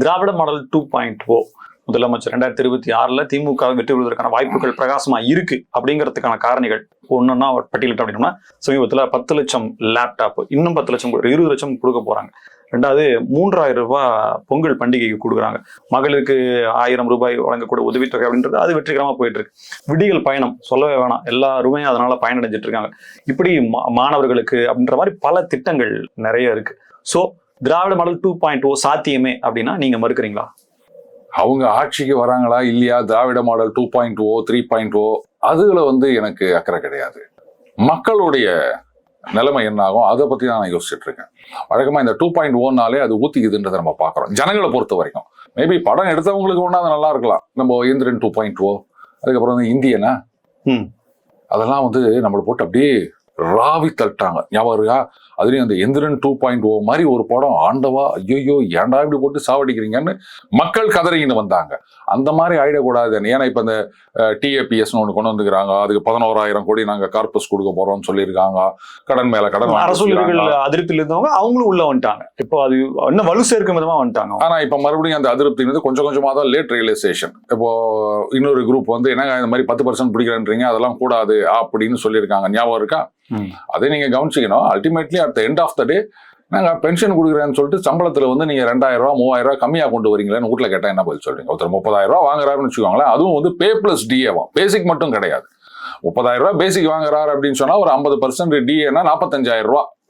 திராவிட model 2.0 முதலமைச்சர் 2026 திமுக வெற்றி பெறுவதற்கான வாய்ப்புகள் பிரகாசமா இருக்கு அப்படிங்கிறதுக்கான காரணிகள் ஒன்னொன்னா பட்டியலிட்டு அப்படின்னா, சமீபத்தில் 10 லட்சம் லேப்டாப், இன்னும் 10 லட்சம் 20 லட்சம் கொடுக்க போறாங்க. ரெண்டாவது 3000 ரூபாய் பொங்கல் பண்டிகைக்கு கொடுக்குறாங்க. மகளிருக்கு 1000 ரூபாய் வழங்கக்கூடிய உதவித்தொகை அப்படின்றது அது வெற்றிகரமா போயிட்டு இருக்கு. விடியல் பயணம் சொல்லவே வேணாம், எல்லாருமே அதனால பயனடைஞ்சிட்டு இருக்காங்க. இப்படி மாணவர்களுக்கு அப்படின்ற மாதிரி பல திட்டங்கள் நிறைய இருக்கு. ஸோ திராவிட மாடல் 2.0 சாத்தியமே அப்படின்னா நீங்க மறுக்கிறீங்களா? அவங்க ஆட்சிக்கு வராங்களா இல்லையா, திராவிட மாடல் 2.0 3.0 அதுல எனக்கு அக்கறை கிடையாது. மக்களுடைய நிலைமை என்ன ஆகும் அதை பத்தி தான் நான் யோசிச்சுட்டு இருக்கேன். வழக்கமா இந்த 2.0னாலே அது ஊத்திக்குதுன்றதை நம்ம பாக்குறோம். ஜனங்களை பொறுத்த வரைக்கும் மேபி படம் எடுத்தவங்களுக்கு ஒண்ணா அது நல்லா இருக்கலாம். நம்ம இந்திரன் 2.0, அதுக்கப்புறம் இந்தியனா அதெல்லாம் நம்மளை போட்டு அப்படியே ராவி தள்ளிட்டாங்க. ஞாபகம் இருக்கா? அதுலயும் அந்த எந்திரன் 2.0 மாதிரி ஒரு படம், ஆண்டவா ஐயோ ஏன்டா இப்படி போட்டு சாவடிக்கிறீங்கன்னு மக்கள் கதறின்னு வந்தாங்க. அந்த மாதிரி ஆயிடக்கூடாது. ஏன்னா இப்ப இந்த TAPS ஒண்ணு கொண்டு வந்துக்கிறாங்க. அதுக்கு 11,000 கோடி நாங்க கார்பஸ் கொடுக்க போறோம்னு சொல்லியிருக்காங்க. கடன் மேல கடன், அரசுகள் அதிருப்தியில் இருந்தவங்க அவங்களும் உள்ள வந்துட்டாங்க. இப்போ அது இன்னும் வலு சேர்க்கும் விதமா வந்துட்டாங்க. ஆனா இப்ப மறுபடியும் அந்த அதிருப்தி கொஞ்சம் கொஞ்சமா தான் லேட் ரியலைசேஷன். இப்போ இன்னொரு குரூப் என்னங்க இந்த மாதிரி 10% பிடிக்கிறேன்றீங்க, அதெல்லாம் கூடாது அப்படின்னு சொல்லியிருக்காங்க. ஞாபகம் இருக்கா? அதை நீங்க கவனிச்சிக்கணும். Ultimately at the end of the day நாங்க பென்ஷன் கொடுக்குறேன்னு சொல்லிட்டு சம்பளத்துல நீங்க 2,000 ரூபாய் 3,000 ரூபாய் கம்மியா கொண்டு வரீங்களேன்னு வீட்டுல கேட்டா என்ன பதில் சொல்றீங்க? ஒருத்தர் 30,000 ரூபாய் வாங்குறாருன்னு வச்சுக்கோங்களேன், அதுவும் பே பிளஸ் டிஏவா, பேசிக் மட்டும் கிடையாது. 30,000 ரூபாய் பேசிக் வாங்குறாரு அப்படின்னு சொன்னா ஒரு 50% டிஏன்னா 45,000 ரூபாய்.